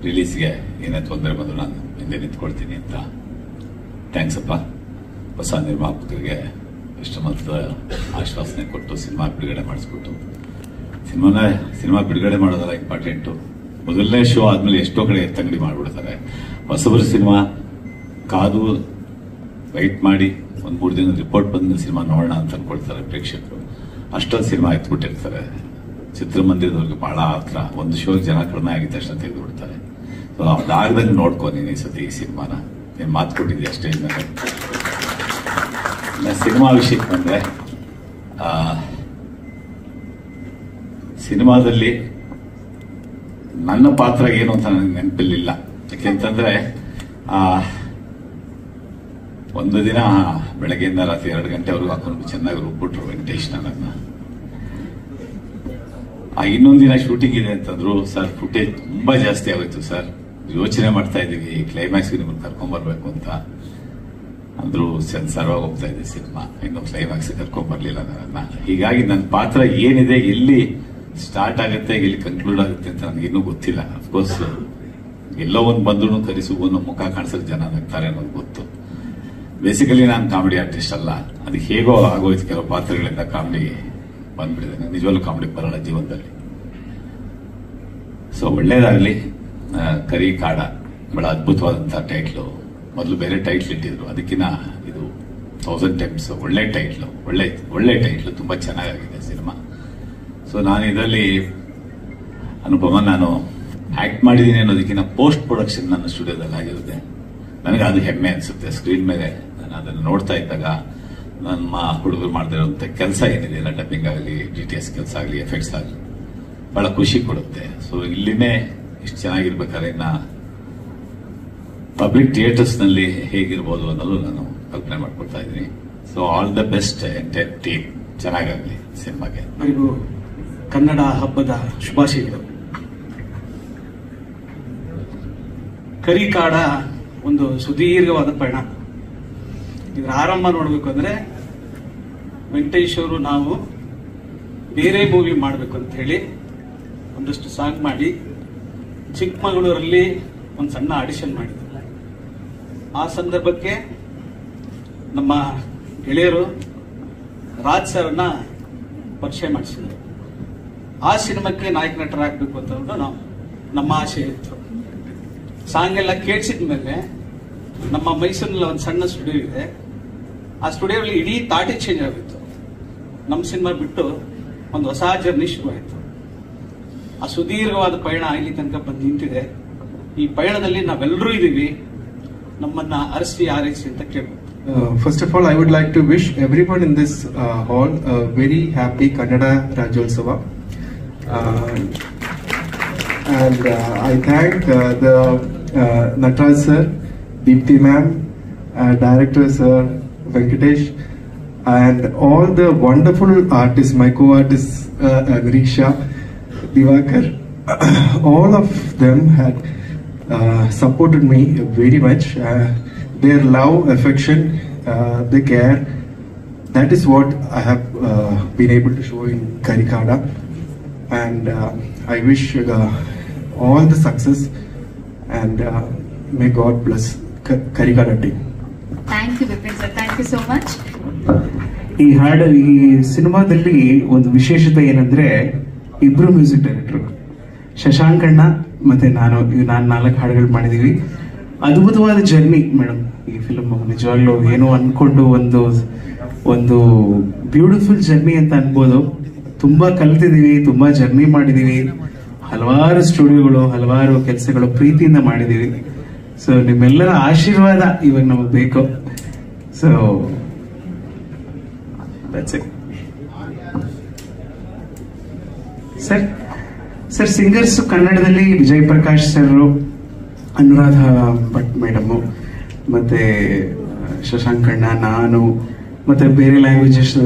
ರಿಲೀಸ್ಗೆ ಏನೇ ತೊಂದರೆ ಬಂದರೂ ನಾನು ಹಿಂದೆ ನಿಂತ್ಕೊಳ್ತೀನಿ ಅಂತ. ಥ್ಯಾಂಕ್ಸ್ ಅಪ್ಪ. ಹೊಸ ನಿರ್ಮಾಪಕರಿಗೆ ಇಷ್ಟು ಮೊತ್ತದ ಆಶ್ವಾಸನೆ ಕೊಟ್ಟು ಸಿನಿಮಾ ಬಿಡುಗಡೆ ಮಾಡಿಸ್ಬಿಟ್ಟು, ಸಿನಿಮಾ ಬಿಡುಗಡೆ ಮಾಡೋದಲ್ಲ ಇಂಪಾರ್ಟೆಂಟು. ಮೊದಲನೇ ಶೋ ಆದ್ಮೇಲೆ ಎಷ್ಟೋ ಕಡೆ ಎತ್ತಂಗಡಿ ಮಾಡಿಬಿಡ್ತಾರೆ. ಹೊಸಬರ ಸಿನಿಮಾ ಕಾದು ವೈಟ್ ಮಾಡಿ ಒಂದು 3 ದಿನ ರಿಪೋರ್ಟ್ ಬಂದ ಸಿನಿಮಾ ನೋಡೋಣ ಅಂತ ಅನ್ಕೊಳ್ತಾರೆ ಪ್ರೇಕ್ಷಕರು. ಅಷ್ಟೊಂದು ಸಿನಿಮಾ ಎತ್ಬಿಟ್ಟಿರ್ತಾರೆ. ಚಿತ್ರಮಂದಿರದವ್ರಿಗೆ ಬಹಳ ಹತ್ರ. ಒಂದು ಶೋಗೆ ಜನ ಕಡಿಮೆ ಆಗಿದ ತಕ್ಷಣ ತೆಗೆದು ಬಿಡ್ತಾರೆ. ಸೊ ಅದಾಗದಂಗೆ ನೋಡ್ಕೊ ನೀನು ಈ ಸತಿ ಈ ಸಿನಿಮಾನ. ನೀನು ಮಾತು ಕೊಟ್ಟಿದ್ದೆ ಅಷ್ಟೇ. ಸಿನಿಮಾ ವಿಷಯಕ್ಕೆ ಬಂದ್ರೆ, ಸಿನಿಮಾದಲ್ಲಿ ನನ್ನ ಪಾತ್ರ ಏನು ಅಂತ ನನಗೆ ನೆನಪಿಲ್ಲ. ಯಾಕೆಂತಂದ್ರೆ ಒಂದು ದಿನ ಬೆಳಗ್ಗೆಯಿಂದ ರಾತ್ರಿ 2 ಗಂಟೆವರೆಗೂ ಹಾಕೊಂಡು ಚೆನ್ನಾಗಿ ರುಬ್ಬಿಟ್ರು ವೆಂಕಟೇಶ್ ನನ್ನ. ಇನ್ನೊಂದು ದಿನ ಶೂಟಿಂಗ್ ಇದೆ ಅಂತಂದ್ರು. ಸರ್, ಫುಟೇಜ್ ತುಂಬಾ ಜಾಸ್ತಿ ಆಗೋಯ್ತು ಸರ್, ಯೋಚನೆ ಮಾಡ್ತಾ ಇದ್ದೀವಿ ಕ್ಲೈಮ್ಯಾಕ್ಸ್ಗೆ ನಿಮ್ಮನ್ನು ಕರ್ಕೊಂಡ್ಬರ್ಬೇಕು ಅಂತ ಅಂದ್ರು. ಸೆನ್ಸಾರ್ ಆಗಿ ಹೋಗ್ತಾ ಇದೆ ಸಿನಿಮಾ, ಇನ್ನು ಕ್ಲೈಮ್ಯಾಕ್ಸ್ ಕರ್ಕೊಂಡ್ಬರ್ಲಿಲ್ಲ ನನ್ನ. ಹೀಗಾಗಿ ನನ್ನ ಪಾತ್ರ ಏನಿದೆ, ಎಲ್ಲಿ ಸ್ಟಾರ್ಟ್ ಆಗುತ್ತೆ, ಎಲ್ಲಿ ಕನ್ಕ್ಲೂಡ್ ಆಗುತ್ತೆ ಅಂತ ನನಗೆ ಇನ್ನೂ ಗೊತ್ತಿಲ್ಲ. ಅಫ್ಕೋರ್ಸ್ ಎಲ್ಲೋ ಒಂದು ಬಂದ್ರು ಕರಿಸು ಒಂದು ಮುಖ ಕಾಣಿಸೋಕೆ ಜನ ನಗ್ತಾರೆ ಅನ್ನೋದು ಗೊತ್ತು. ಬೇಸಿಕಲಿ ನಾನು ಕಾಮಿಡಿ ಆರ್ಟಿಸ್ಟ್ ಅಲ್ಲ. ಅದು ಹೇಗೋ ಆಗೋಯ್ತು, ಕೆಲವು ಪಾತ್ರಗಳಿಂದ ಕಾಮಿಡಿ ಬಂದ್ಬಿಟ್ಟಿದೆ. ನಿಜವಾಗ್ಲೂ ಕಾಮಿಡಿ ಬರಲ್ಲ ಜೀವನದಲ್ಲಿ. ಸೊ ಒಳ್ಳೇದಾಗ್ಲಿ. ಕರಿಕಾಡ ಬಹಳ ಅದ್ಭುತವಾದಂತಹ ಟೈಟ್ಲು. ಮೊದಲು ಬೇರೆ ಟೈಟ್ಲ್ ಇಟ್ಟಿದ್ರು, ಅದಕ್ಕಿಂತ ಇದು 1000 ಟೈಮ್ಸ್ ಒಳ್ಳೆ ಟೈಟ್ಲು. ಒಳ್ಳೆ ಟೈಟ್ಲು, ತುಂಬಾ ಚೆನ್ನಾಗಿದೆ ಸಿನಿಮಾ. ಸೊ ನಾನು ಇದರಲ್ಲಿ ಅನುಪಮ, ನಾನು ಆಕ್ಟ್ ಮಾಡಿದ್ದೀನಿ ಅನ್ನೋದಕ್ಕಿಂತ ಪೋಸ್ಟ್ ಪ್ರೊಡಕ್ಷನ್ ನನ್ನ ಸ್ಟುಡಿಯೋದಲ್ಲಿ ಆಗಿರುತ್ತೆ. ನನಗೆ ಅದು ಹೆಮ್ಮೆ ಅನ್ಸುತ್ತೆ. ಸ್ಕ್ರೀನ್ ಮೇಲೆ ನಾನು ಅದನ್ನು ನೋಡ್ತಾ ಇದ್ದಾಗ ನಮ್ಮ ಹುಡುಗರು ಮಾಡದಿರುವಂತ ಕೆಲಸ ಏನಿದೆ, ಎಲ್ಲ ಡಬ್ಬಿಂಗ್ ಆಗಲಿ, DTS ಕೆಲಸ ಆಗಲಿ, ಎಫೆಕ್ಟ್ಸ್ ಆಗಲಿ, ಬಹಳ ಖುಷಿ ಕೊಡುತ್ತೆ. ಸೊ ಇಲ್ಲಿನೇ ಇಷ್ಟು ಚೆನ್ನಾಗಿರ್ಬೇಕಾದ್ರೆ ಇನ್ನ ಪಬ್ಲಿಕ್ ಥಿಯೇಟರ್ಸ್ ನಲ್ಲಿ ಹೇಗಿರ್ಬೋದು ಅನ್ನೋದು ನಾನು ಕಲ್ಪನೆ ಮಾಡ್ಕೊಳ್ತಾ ಇದ್ದೀನಿ. So all the best entire team. ಚೆನ್ನಾಗಾಗಲಿ ಸಿನಿಮಾಗೆ. ಎಲ್ಲರಿಗೂ ಕನ್ನಡ ಹಬ್ಬದ ಶುಭಾಶಯಗಳು. ಕರಿಕಾಡ ಒಂದು ಸುದೀರ್ಘವಾದ ಪಯಣ. ಇದರ ಆರಂಭ ನೋಡ್ಬೇಕು ಅಂದ್ರೆ ವೆಂಕಟೇಶ್ ಅವರು ನಾವು ಬೇರೆ ಮೂವಿ ಮಾಡಬೇಕು ಅಂತ ಹೇಳಿ ಒಂದಷ್ಟು ಸಾಂಗ್ ಮಾಡಿ ಚಿಕ್ಕಮಗಳೂರಲ್ಲಿ ಒಂದು ಸಣ್ಣ ಆಡಿಷನ್ ಮಾಡಿದ್ರು. ಆ ಸಂದರ್ಭಕ್ಕೆ ನಮ್ಮ ಗೆಳೆಯರು ರಾಜ್ ಸರ್ನ ಪರಿಚಯ ಮಾಡಿಸಿದ್ರು. ಆ ಸಿನಿಮಾಕ್ಕೆ ನಾಯಕ ನಟರಾಗಬೇಕು ಅಂತ ನಮ್ಮ ಆಸೆ ಇತ್ತು. ಸಾಂಗ್ ಎಲ್ಲ ಕೇಳಿಸಿದ್ಮೇಲೆ ನಮ್ಮ ಮೈಸೂರಿನಲ್ಲಿ ಒಂದು ಸಣ್ಣ ಸ್ಟುಡಿಯೋ ಇದೆ. ಆ ಸ್ಟುಡಿಯೋಲ್ಲಿ ಇಡೀ ತಾಟಿ ಚೇಂಜ್ ಆಗಿತ್ತು. ನಮ್ಮ ಸಿನಿಮಾ ಬಿಟ್ಟು ಒಂದು ಹೊಸ ಜರ್ನಿ ಶುರುವಾಯಿತು. ಆ ಸುದೀರ್ಘವಾದ ಪಯಣ ಇಲ್ಲಿ ತನಕ ಬಂದು ನಿಂತಿದೆ. ಈ ಪಯಣದಲ್ಲಿ ನಾವೆಲ್ಲರೂ ಇದ್ದೀವಿ. ನಮ್ಮನ್ನ ಅರಸಿ ಆರೈಸಿ ಅಂತ ಕೇಳ್ಬೋದು. First of all, I would like to wish everyone in this hall a very happy Kannada Rajyotsava. And I thank the Nataraj sir, Deepthi ma'am, director sir, Venkatesh, and all the wonderful artists, my co-artists, Riksha, Divakar. All of them had supported me very much. Their love, affection, the care, that is what I have been able to show in Karikada, and I wish all the success, and may God bless Karikada team. Thank you Vipin sir, thank you so much. ಈ ಹಾಡು, ಈ ಸಿನಿಮಾದಲ್ಲಿ ಒಂದು ವಿಶೇಷತೆ ಏನಂದ್ರೆ ಇಬ್ರು music director, Shashank ಅಣ್ಣ ಮತ್ತೆ ನಾನು 4 ಹಾಡುಗಳು ಮಾಡಿದೀವಿ. ಅದ್ಭುತವಾದ ಜರ್ನಿ ಮೇಡಮ್ ಈ ಫಿಲ್ಮ್. ನಿಜವಾಗ್ಲೂ ಏನೋ ಅನ್ಕೊಂಡು ಒಂದು ಬ್ಯೂಟಿಫುಲ್ ಜರ್ನಿ ಅಂತ ಅನ್ಬೋದು. ತುಂಬಾ ಕಲ್ತಿದೀವಿ, ತುಂಬಾ ಜರ್ನಿ ಮಾಡಿದೀವಿ, ಹಲವಾರು ಸ್ಟುಡಿಯೋಗಳು, ಹಲವಾರು ಕೆಲಸಗಳು ಪ್ರೀತಿಯಿಂದ ಮಾಡಿದೀವಿ. ಸೊ ನಿಮ್ಮೆಲ್ಲರ ಆಶೀರ್ವಾದ ಇವಾಗ ನಮಗೆ ಬೇಕು. ಸೊ ಸರ್ ಸಿಂಗರ್ಸ್ ಕನ್ನಡದಲ್ಲಿ ವಿಜಯ್ ಪ್ರಕಾಶ್ ಸರ್, ಅನುರಾಧ ಭಟ್ ಮೇಡಮ್, ಮತ್ತೆ ಶಶಾಂಕ್ ಅಣ್ಣ, ನಾನು, ಮತ್ತೆ ಬೇರೆ ಲ್ಯಾಂಗ್ವೇಜಸ್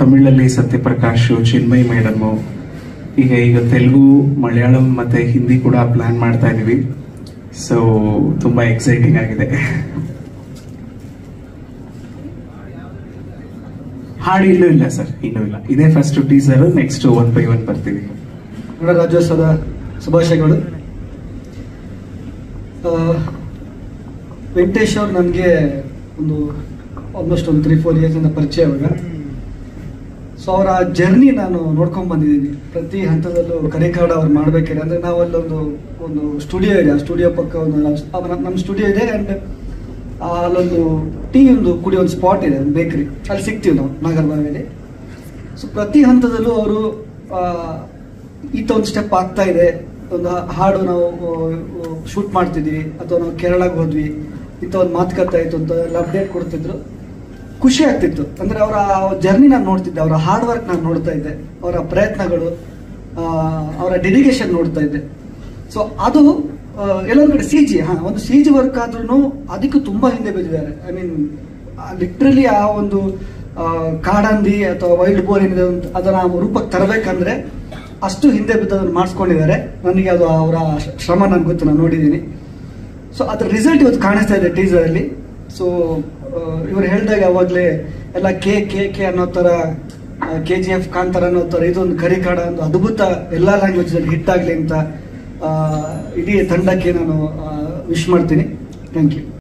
ತಮಿಳಲ್ಲಿ ಸತ್ಯಪ್ರಕಾಶ್, ಚಿನ್ಮಯ್ ಮೇಡಮ್, ಈಗ ತೆಲುಗು, ಮಲಯಾಳಂ ಮತ್ತೆ ಹಿಂದಿ ಕೂಡ ಪ್ಲಾನ್ ಮಾಡ್ತಾ ಇದೀವಿ. ಸೊ ತುಂಬಾ ಎಕ್ಸೈಟಿಂಗ್ ಆಗಿದೆ. ಹಾಡು ಇನ್ನೂ ಇಲ್ಲ ಸರ್, ಇನ್ನೂ ಇಲ್ಲ. ಇದೇ ಫಸ್ಟ್ ಟೀಸರ್, ನೆಕ್ಸ್ಟ್ 1 by 1 ಬರ್ತೀವಿ. ಕನ್ನಡ ರಾಜ್ಯೋತ್ಸವದ ಶುಭಾಶಯಗಳು. ವೆಂಕಟೇಶ್ ಅವ್ರು ನನಗೆ ಆಲ್ಮೋಸ್ಟ್ 3-4 ಇಯರ್ಸಿಂದ ಪರಿಚಯ ಇವಾಗ. ಸೊ ಅವರ ಜರ್ನಿ ನಾನು ನೋಡ್ಕೊಂಡು ಬಂದಿದ್ದೀನಿ. ಪ್ರತಿ ಹಂತದಲ್ಲೂ ಕರಿಕಾಡ ಅವ್ರು ಮಾಡ್ಬೇಕಾದ್ರೆ, ಅಂದರೆ ನಾವು ಒಂದು ಸ್ಟುಡಿಯೋ ಇದೆ, ಆ ಸ್ಟುಡಿಯೋ ಪಕ್ಕ ನಮ್ಮ ಸ್ಟುಡಿಯೋ ಇದೆ, ಆ್ಯಂಡ್ ಅಲ್ಲೊಂದು ಟೀ ಕುಡಿಯೋ ಒಂದು ಸ್ಪಾಟ್ ಇದೆ, ಒಂದು ಬೇಕ್ರಿ, ಅಲ್ಲಿ ಸಿಗ್ತೀವಿ ನಾವು ನಾಗರಬಾವಿಯಲ್ಲಿ. ಸೊ ಪ್ರತಿ ಹಂತದಲ್ಲೂ ಅವರು ಈತ ಒಂದು ಸ್ಟೆಪ್ ಆಗ್ತಾ ಇದೆ, ಒಂದು ಹಾಡು ನಾವು ಶೂಟ್ ಮಾಡ್ತಿದ್ವಿ, ಅಥವಾ ನಾವು ಕೇರಳಕ್ಕೆ ಹೋದ್ವಿ, ಇಂಥ ಒಂದು ಮಾತುಕತೆ ಆಯಿತು ಅಂತ ಎಲ್ಲ ಅಪ್ಡೇಟ್ ಕೊಡ್ತಿದ್ರು. ಖುಷಿ ಆಗ್ತಿತ್ತು. ಅಂದರೆ ಅವರ ಜರ್ನಿ ನಾನು ನೋಡ್ತಿದ್ದೆ, ಅವರ ಹಾರ್ಡ್ ವರ್ಕ್ ನಾನು ನೋಡ್ತಾ ಇದ್ದೆ, ಅವರ ಪ್ರಯತ್ನಗಳು, ಅವರ ಡೆಡಿಕೇಶನ್ ನೋಡ್ತಾ ಇದ್ದೆ. ಸೊ ಅದು ಎಲ್ಲೊಂದು ಕಡೆ ಒಂದು CG ವರ್ಕ್ ಆದ್ರೂ ಅದಕ್ಕೂ ತುಂಬಾ ಹಿಂದೆ ಬಿದ್ದಿದ್ದಾರೆ. ಐ ಮೀನ್ ಲಿಟ್ರಲಿ ಆ ಒಂದು ಕಾಡಂದಿ ಅಥವಾ ವೈಲ್ಡ್ ಬೋರ್ ಏನಿದೆ ಅದನ್ನ ರೂಪಕ್ಕೆ ತರಬೇಕಂದ್ರೆ ಅಷ್ಟು ಹಿಂದೆ ಬಿದ್ದದನ್ನು ಮಾಡಿಸ್ಕೊಂಡಿದ್ದಾರೆ. ನನಗೆ ಅದು ಅವರ ಶ್ರಮ ನನಗೆ ಗೊತ್ತು, ನಾನು ನೋಡಿದ್ದೀನಿ. ಸೊ ಅದ್ರ ರಿಸಲ್ಟ್ ಇವತ್ತು ಕಾಣಿಸ್ತಾ ಇದೆ ಟೀಸರ್ ಅಲ್ಲಿ. ಸೊ ಇವ್ರು ಹೇಳ್ದಾಗ ಅವಾಗಲೇ ಎಲ್ಲ ಕೆ ಅನ್ನೋ ಥರ, KGF ಕಾಂತಾರ ಅನ್ನೋ ಥರ ಇದೊಂದು ಕರಿಕಾಡ ಒಂದು ಅದ್ಭುತ ಎಲ್ಲ ಲ್ಯಾಂಗ್ವೇಜ್ ಅಲ್ಲಿ ಹಿಟ್ ಆಗಲಿ ಅಂತ ಇಡೀ ತಂಡಕ್ಕೆ ನಾನು ವಿಶ್ ಮಾಡ್ತೀನಿ. Thank you.